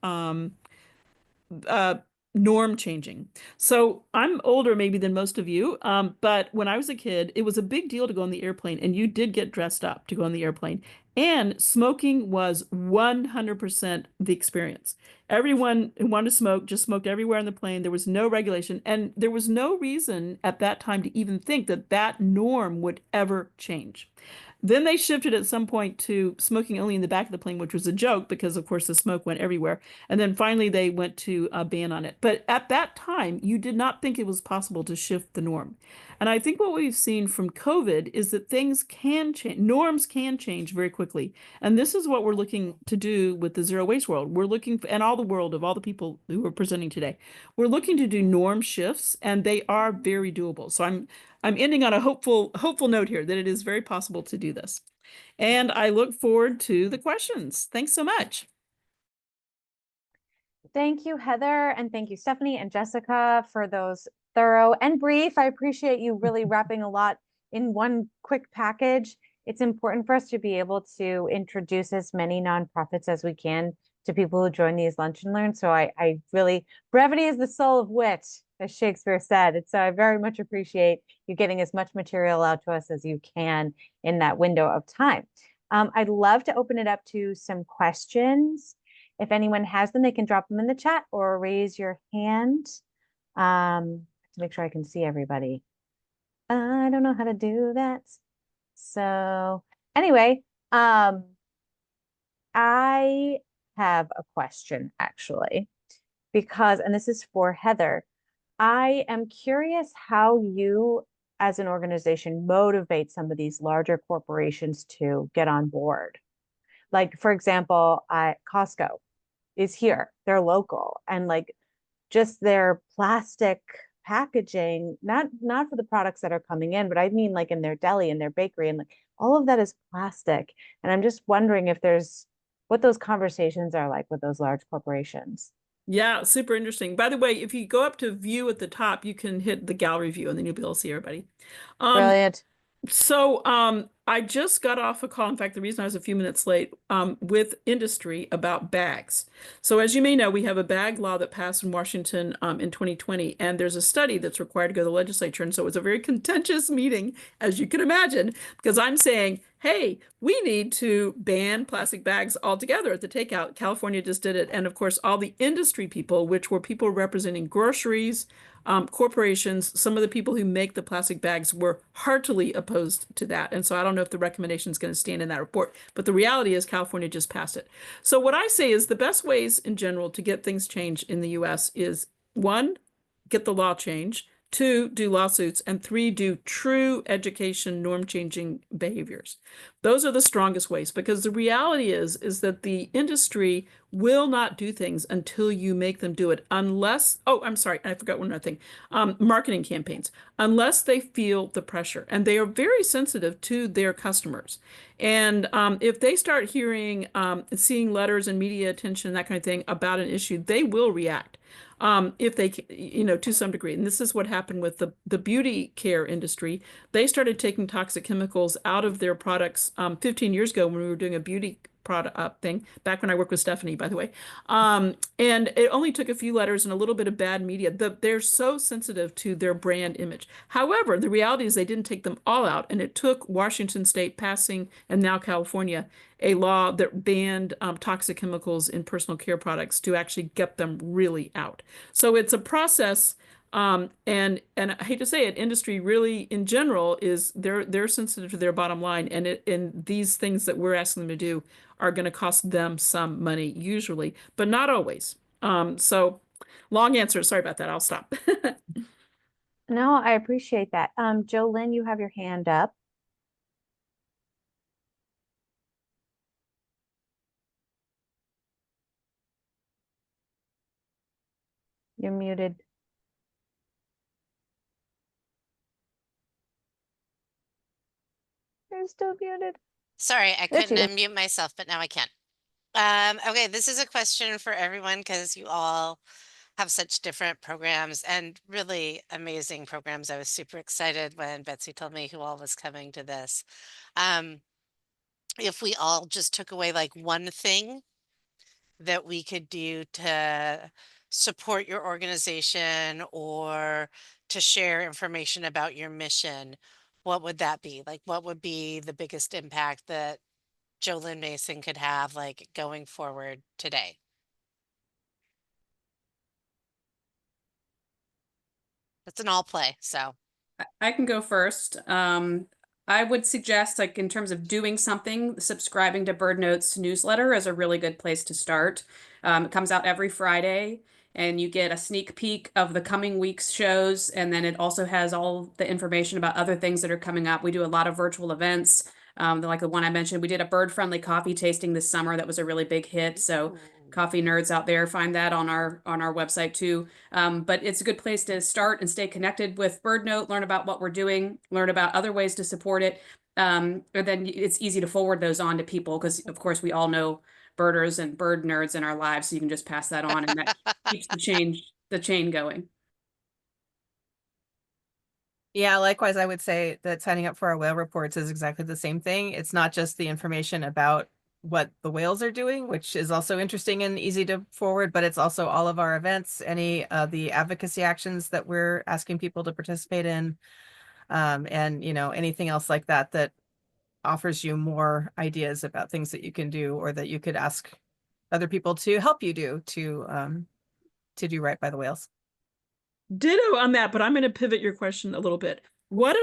norm changing. So I'm older maybe than most of you, but when I was a kid, it was a big deal to go on the airplane, and you did get dressed up to go on the airplane. And smoking was 100% the experience. Everyone who wanted to smoke just smoked everywhere on the plane. There was no regulation, and there was no reason at that time to even think that that norm would ever change. Then they shifted at some point to smoking only in the back of the plane, which was a joke because, of course, the smoke went everywhere. And then finally they went to a ban on it. But at that time, you did not think it was possible to shift the norm. And I think what we've seen from COVID is that things can change, norms can change very quickly. And this is what we're looking to do with the zero waste world. We're looking for, and all the world of all the people who are presenting today, we're looking to do norm shifts, and they are very doable. So I'm ending on a hopeful note here that it is very possible to do this. And I look forward to the questions. Thanks so much. Thank you, Heather, and thank you, Stephanie and Jessica, for those thorough and brief. I appreciate you really wrapping a lot in one quick package. It's important for us to be able to introduce as many nonprofits as we can to people who join these Lunch and Learn. So I really, brevity is the soul of wit, as Shakespeare said. And so I very much appreciate you getting as much material out to us as you can in that window of time. I'd love to open it up to some questions. If anyone has them, they can drop them in the chat or raise your hand to make sure I can see everybody. I don't know how to do that. So anyway, I have a question actually, because, and this is for Heather, I am curious how you as an organization motivate some of these larger corporations to get on board. Like, for example, Costco is here, they're local, and like just their plastic packaging, not for the products that are coming in, but I mean like in their deli and their bakery, and like all of that is plastic. And I'm just wondering if what those conversations are like with those large corporations. Yeah, super interesting. By the way, if you go up to view at the top, you can hit the gallery view and then you'll be able to see everybody. Brilliant. So I just got off a call. In fact, the reason I was a few minutes late, with industry about bags. So as you may know, we have a bag law that passed in Washington in 2020, and there's a study that's required to go to the legislature. And so it was a very contentious meeting, as you can imagine, because I'm saying, hey, we need to ban plastic bags altogether at the takeout. California just did it. And of course, all the industry people, which were people representing groceries, corporations, some of the people who make the plastic bags were heartily opposed to that. And so I don't know if the recommendation is going to stand in that report, but the reality is California just passed it. So what I say is the best ways in general to get things changed in the US is one, get the law changed, two, do lawsuits, and three, do true education, norm changing behaviors. Those are the strongest ways, because the reality is that the industry will not do things until you make them do it, unless, oh, I'm sorry, I forgot one other thing, marketing campaigns, unless they feel the pressure, and they are very sensitive to their customers. And if they start hearing, seeing letters and media attention, that kind of thing about an issue, they will react. If they, to some degree. And this is what happened with the beauty care industry. They started taking toxic chemicals out of their products 15 years ago when we were doing a beauty product thing, back when I worked with Stephanie, by the way. And it only took a few letters and a little bit of bad media. They're so sensitive to their brand image. However, the reality is they didn't take them all out, and it took Washington State passing, and now California, a law that banned toxic chemicals in personal care products to actually get them really out. So it's a process. And I hate to say it, industry really in general is they're sensitive to their bottom line, and these things that we're asking them to do are going to cost them some money usually, but not always. So long answer. Sorry about that. I'll stop. No, I appreciate that. Jolynn, you have your hand up. You're muted. You're still muted. Sorry, I There she couldn't is. unmute myself, but now I can. Okay, this is a question for everyone because you all have such different programs and really amazing programs. I was super excited when Betsy told me who all was coming to this. If we all just took away like one thing that we could do to support your organization or to share information about your mission, what would that be? Like, what would be the biggest impact that Jolynn Mason could have, like, going forward today? It's an all play, so. I can go first. I would suggest, like, in terms of doing something, subscribing to BirdNote's newsletter is a really good place to start. It comes out every Friday, and you get a sneak peek of the coming week's shows, and then it also has all the information about other things that are coming up. We do a lot of virtual events, like the one I mentioned. We did a bird-friendly coffee tasting this summer that was a really big hit, so coffee nerds out there, find that on our website too. But it's a good place to start and stay connected with BirdNote, learn about what we're doing, learn about other ways to support it. And then it's easy to forward those on to people because, of course, we all know birders and bird nerds in our lives, so you can just pass that on, and that keeps the chain going. Yeah, likewise, I would say that signing up for our whale reports is exactly the same thing. It's not just the information about what the whales are doing, which is also interesting and easy to forward, but it's also all of our events, any of the advocacy actions that we're asking people to participate in, and anything else like that that offers you more ideas about things that you can do or that you could ask other people to help you do to do right by the whales. Ditto on that, but I'm going to pivot your question a little bit. What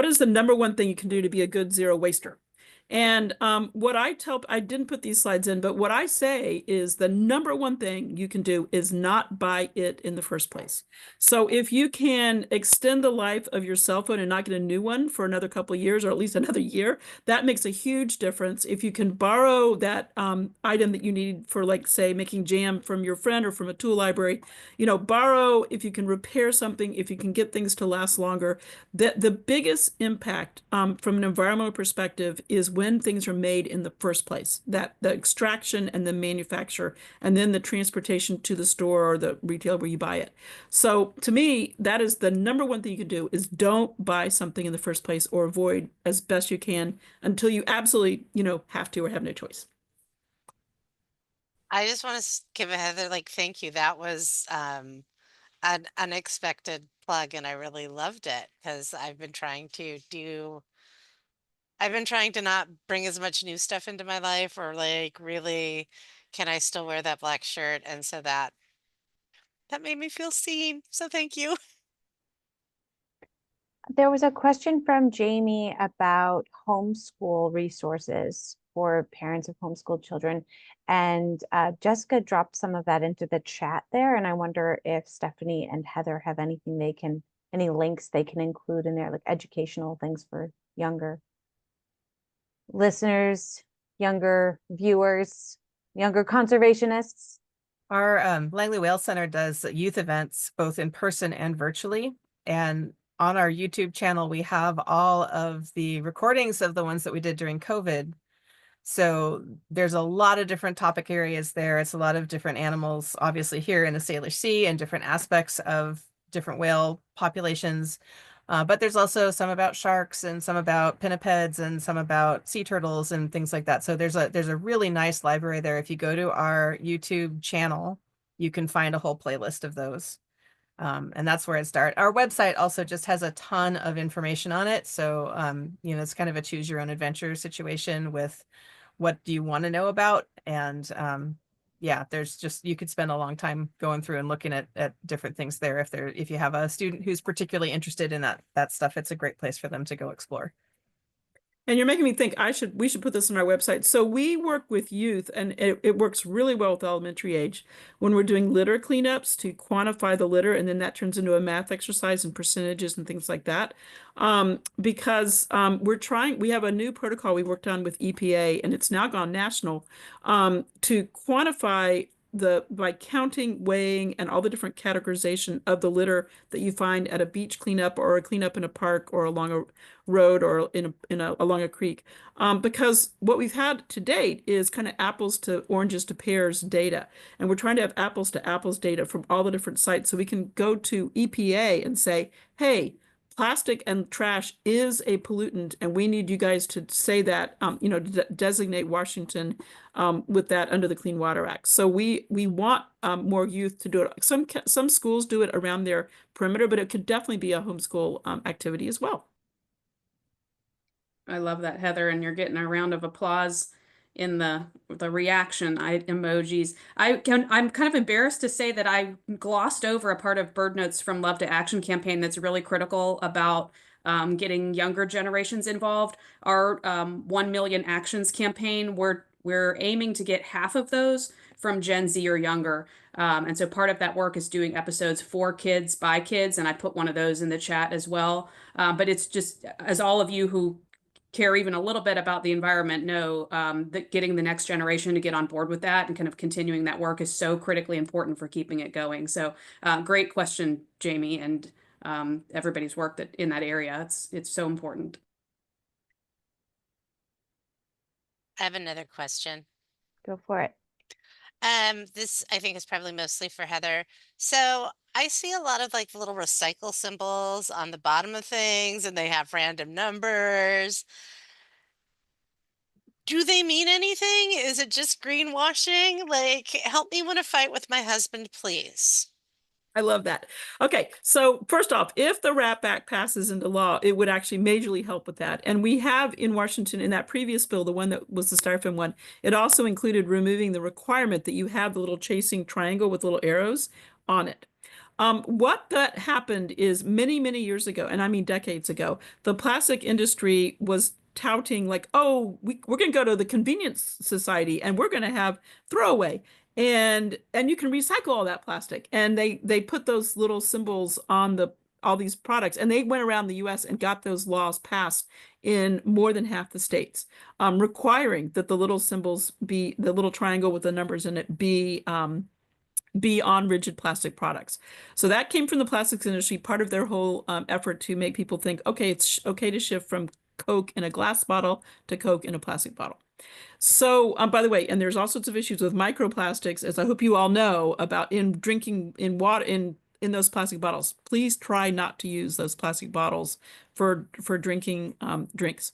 is the number one thing you can do to be a good zero waster? And what I didn't put these slides in, but what I say is the number one thing you can do is not buy it in the first place. So if you can extend the life of your cell phone and not get a new one for another couple of years, or at least another year, that makes a huge difference. If you can borrow that item that you need for, like, say, making jam from your friend or from a tool library, borrow, if you can repair something, if you can get things to last longer. The biggest impact from an environmental perspective is when things are made in the first place, that the extraction and the manufacture, and then the transportation to the store or the retailer where you buy it. So to me, that is the number one thing you can do is don't buy something in the first place or avoid as best you can until you absolutely, have to or have no choice. I just want to give a Heather like thank you. That was an unexpected plug, and I really loved it because I've been trying to not bring as much new stuff into my life, or like really, can I still wear that black shirt? And so that made me feel seen. So thank you. There was a question from Jamie about homeschool resources for parents of homeschooled children. And Jessica dropped some of that into the chat there. And I wonder if Stephanie and Heather have any links they can include in there, like educational things for younger listeners, younger viewers, younger conservationists. Our Langley Whale Center does youth events both in person and virtually. And on our YouTube channel, we have all of the recordings of the ones that we did during COVID. So there's a lot of different topic areas there. It's a lot of different animals, obviously here in the Salish Sea, and different aspects of different whale populations. But there's also some about sharks and some about pinnipeds and some about sea turtles and things like that. So there's a really nice library there. If you go to our YouTube channel, you can find a whole playlist of those. And that's where it starts. Our website also just has a ton of information on it. So, it's kind of a choose your own adventure situation with what do you want to know about? And there's just, you could spend a long time going through and looking at different things there. If you have a student who's particularly interested in that stuff, it's a great place for them to go explore. And you're making me think we should put this on our website. So we work with youth, and it works really well with elementary age when we're doing litter cleanups to quantify the litter, and then that turns into a math exercise and percentages and things like that. Because we have a new protocol we worked on with EPA, and it's now gone national, to quantify by counting, weighing, and all the different categorization of the litter that you find at a beach cleanup or a cleanup in a park or along a road or along a creek. Because what we've had to date is kind of apples to oranges to pears data. And we're trying to have apples to apples data from all the different sites. So we can go to EPA and say, hey, plastic and trash is a pollutant, and we need you guys to say that, designate Washington with that under the Clean Water Act. So we want more youth to do it. Some schools do it around their perimeter, but it could definitely be a homeschool activity as well. I love that, Heather, and you're getting a round of applause in the reaction emojis. I'm kind of embarrassed to say that I glossed over a part of BirdNote's From Love to Action campaign that's really critical about getting younger generations involved. Our 1 Million Actions campaign, we're aiming to get half of those from Gen Z or younger. And so part of that work is doing episodes for kids by kids, and I put one of those in the chat as well. But it's just, as all of you who care even a little bit about the environment know, that getting the next generation to get on board with that and kind of continuing that work is so critically important for keeping it going. So great question, Jamie, and everybody's work in that area. It's so important. I have another question. Go for it. This I think is probably mostly for Heather. So I see a lot of like little recycle symbols on the bottom of things, and they have random numbers. Do they mean anything? Is it just greenwashing? Like, help me win a fight with my husband, please. I love that. Okay, so first off, if the RAP Act passes into law, it would actually majorly help with that. And we have in Washington, in that previous bill, the one that was the styrofoam one, it also included removing the requirement that you have the little chasing triangle with little arrows on it. What that happened is many, many years ago, and I mean decades ago, the plastic industry was touting like, oh, we're going to go to the convenience society and we're going to have throwaway. And you can recycle all that plastic. And they put those little symbols on all these products, and they went around the US and got those laws passed in more than half the states, requiring that the little symbols the little triangle with the numbers in it be on rigid plastic products. So that came from the plastics industry, part of their whole effort to make people think, okay, it's okay to shift from Coke in a glass bottle to Coke in a plastic bottle. So, by the way, and there's all sorts of issues with microplastics, as I hope you all know about in drinking in water in those plastic bottles. Please try not to use those plastic bottles for drinking drinks.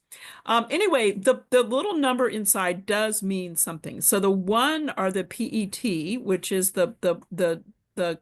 Anyway, the little number inside does mean something. So the one are the PET, which is the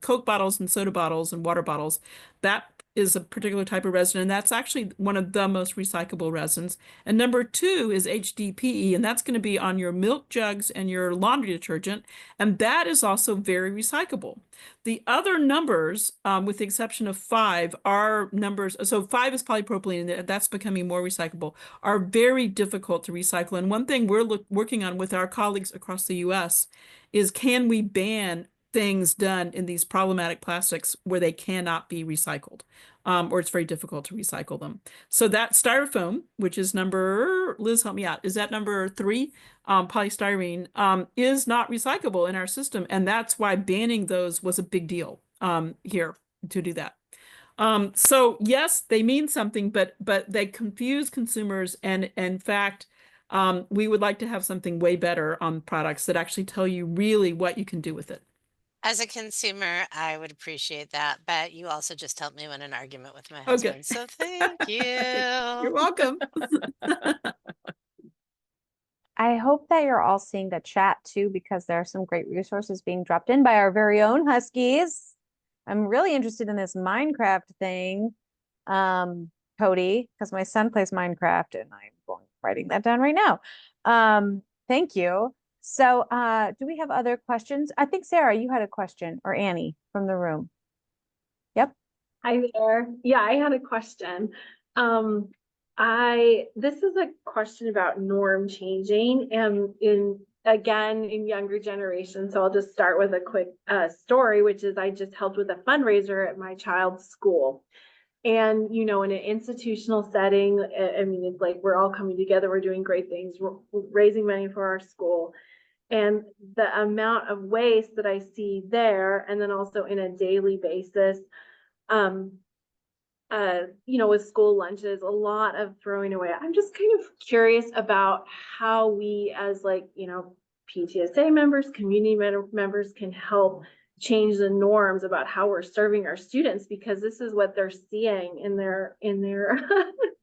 Coke bottles and soda bottles and water bottles. That is a particular type of resin, and that's actually one of the most recyclable resins. And number 2 is HDPE, and that's going to be on your milk jugs and your laundry detergent, and that is also very recyclable. The other numbers, with the exception of 5, are numbers. So 5 is polypropylene, and that's becoming more recyclable, are very difficult to recycle. And one thing we're working on with our colleagues across the U.S. is, can we ban things done in these problematic plastics where they cannot be recycled, or it's very difficult to recycle them. So that styrofoam, which is number, Liz, help me out, is that number 3? Polystyrene is not recyclable in our system, and that's why banning those was a big deal here to do that. So yes, they mean something, but they confuse consumers, and in fact, we would like to have something way better on products that actually tell you really what you can do with it. As a consumer, I would appreciate that, but you also just helped me win an argument with my Okay. husband, so thank You're you. welcome. I hope that you're all seeing the chat too, because there are some great resources being dropped in by our very own Huskies. I'm really interested in this Minecraft thing, Cody, because my son plays Minecraft and I'm writing that down right now. Thank you. So do we have other questions? I think Sarah, you had a question, or Annie from the room. Yep. Hi there. Yeah, I had a question. This is a question about norm changing and in younger generations. So I'll just start with a quick story, which is I just helped with a fundraiser at my child's school. And, in an institutional setting, I mean, it's like we're all coming together, we're doing great things, we're raising money for our school. And the amount of waste that I see there, and then also in a daily basis, with school lunches, a lot of throwing away. I'm just kind of curious about how we as PTSA members, community members can help change the norms about how we're serving our students, because this is what they're seeing in their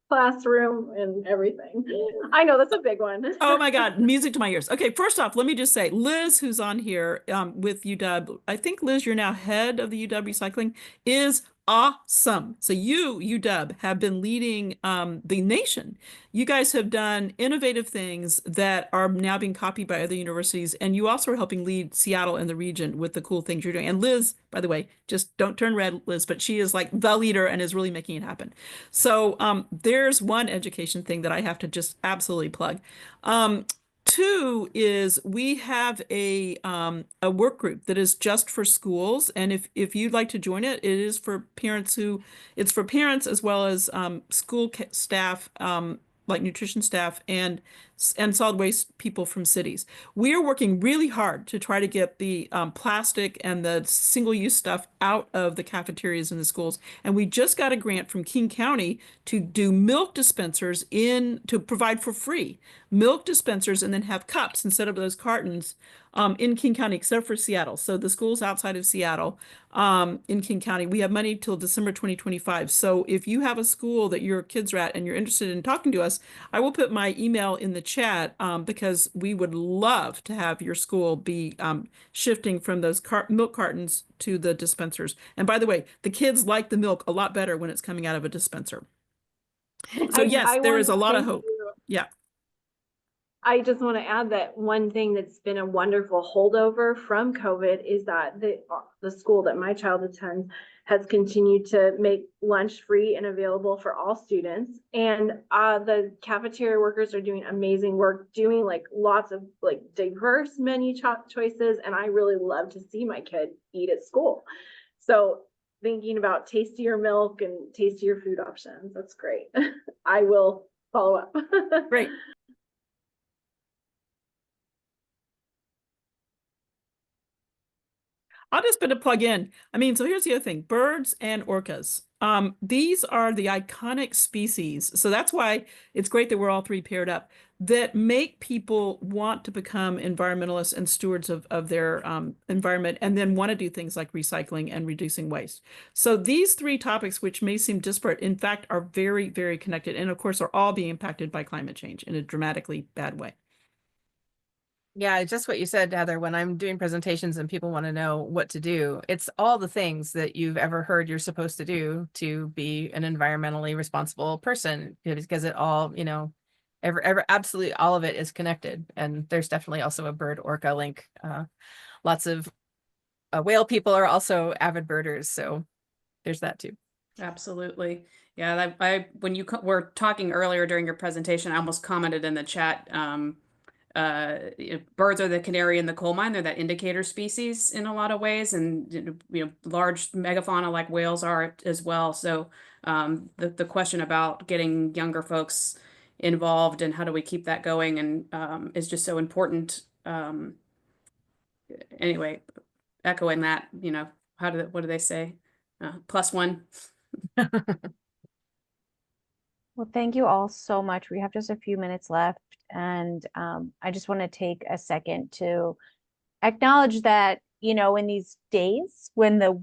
classroom and everything. I know that's a big one. Oh my God, music to my ears. Okay, first off, let me just say, Liz, who's on here with UW, I think, Liz, you're now head of the UW Recycling, is awesome. So you, UW, have been leading the nation. You guys have done innovative things that are now being copied by other universities, and you also are helping lead Seattle and the region with the cool things you're doing. And Liz, by the way, just don't turn red, Liz, but she is like the leader and is really making it happen. So there's one education thing that I have to just absolutely plug. 2 is we have a work group that is just for schools, and if you'd like to join it, it is for parents it's for parents as well as school staff, like nutrition staff and solid waste people from cities. We are working really hard to try to get the plastic and the single-use stuff out of the cafeterias in the schools. And we just got a grant from King County to do milk dispensers to provide for free milk dispensers, and then have cups instead of those cartons in King County, except for Seattle. So the schools outside of Seattle, in King County, we have money till December 2025. So if you have a school that your kids are at and you're interested in talking to us, I will put my email in the chat, because we would love to have your school be shifting from those milk cartons to the dispensers. And by the way, the kids like the milk a lot better when it's coming out of a dispenser. So yes, there is a lot of hope. Yeah. I just want to add that one thing that's been a wonderful holdover from COVID is that the school that my child attends has continued to make lunch free and available for all students. And the cafeteria workers are doing amazing work, doing lots of diverse menu choices. And I really love to see my kid eat at school. So thinking about tastier milk and tastier food options, that's great. I will follow up. Great. I'll just put a plug in. I mean, so here's the other thing, birds and orcas. These are the iconic species. So that's why it's great that we're all three paired up that make people want to become environmentalists and stewards of their environment and then want to do things like recycling and reducing waste. So these three topics, which may seem disparate, in fact, are very, very connected. And of course, are all being impacted by climate change in a dramatically bad way. Yeah, just what you said, Heather, when I'm doing presentations and people want to know what to do, it's all the things that you've ever heard you're supposed to do to be an environmentally responsible person, because it all, you know, absolutely all of it is connected. And there's definitely also a bird orca link. Lots of whale people are also avid birders, so there's that too. Absolutely. Yeah, when you were talking earlier during your presentation, I almost commented in the chat, birds are the canary in the coal mine. They're that indicator species in a lot of ways, and large megafauna like whales are as well. So the question about getting younger folks involved and how do we keep that going and is just so important. Anyway, echoing that, what do they say? +1. Well, thank you all so much. We have just a few minutes left, and I just want to take a second to acknowledge that, in these days when the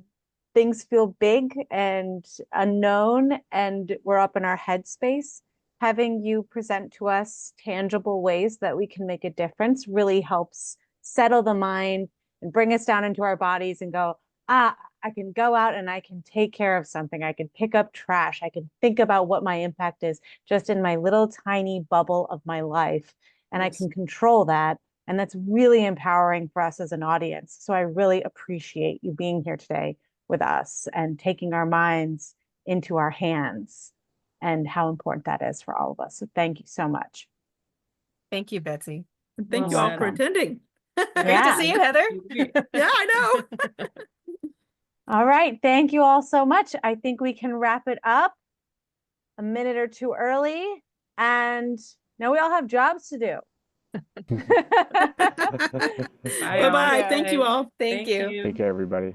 things feel big and unknown and we're up in our headspace, having you present to us tangible ways that we can make a difference really helps settle the mind and bring us down into our bodies and go, I can go out and I can take care of something. I can pick up trash. I can think about what my impact is just in my little tiny bubble of my life. And I can control that. And that's really empowering for us as an audience. So I really appreciate you being here today with us and taking our minds into our hands and how important that is for all of us. So thank you so much. Thank you, Betsy. Thank you all for attending. Great to see you, Heather. Yeah, I know. All right. Thank you all so much. I think we can wrap it up a minute or two early. And now we all have jobs to do. Bye-bye. Thank you all. Thank you. Take care, everybody.